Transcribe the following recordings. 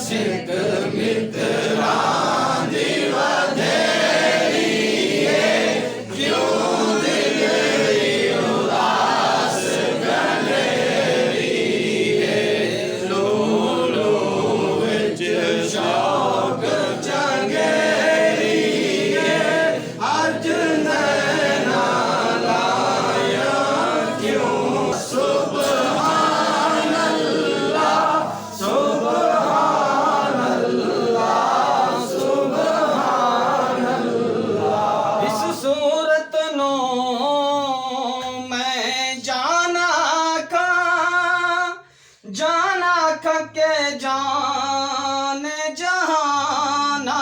सिख मित्रां दी वधेरी है, क्यों दिल दी उदास गनेरी है। लो विच शौक चंगेरी है, अज नैना लाया क्यों। सुबहान अल्लाह सुबहान अल्लाह सुबहान अल्लाह। इस सूरत नो मैं जाना खा के जाने जहाना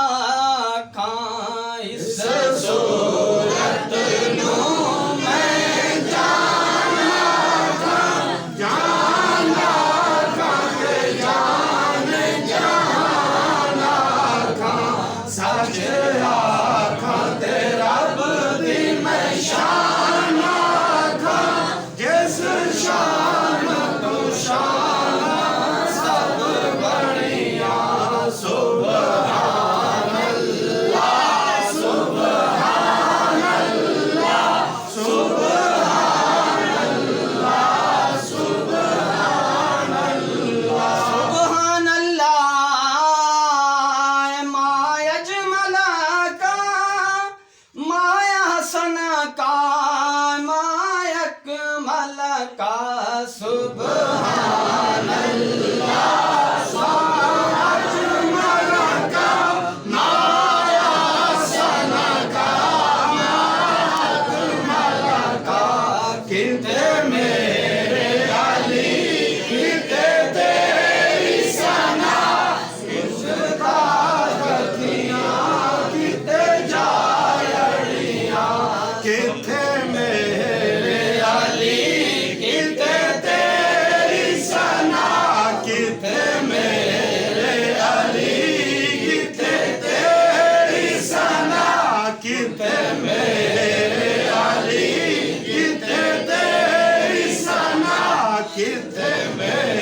खा। इस सूरत नो मैं जाना खा के जाने जहाना खा। सच आखा ते रब दी मैं शान आखा, जिस शान तू शान सब बढ़िया। सुबहान अल्लाह सुबहान अल्लाह सुबहान अल्लाह सुबहान अल्लाह। सुबहान अल्लाह माया अजमला का, माया हसना का, माया अकमल का। सुबहान अल्लाह माया अजमल का, माया सना का, माया अकमल का। किते मेरे अली किते तेरी सना, किसका गतियां किते जायड़ियां। किते मेरे अली किते तेरी सना, किते मेरे अली किते तेरी सना। किते मेरे अली किते तेरी सना, किते मेरे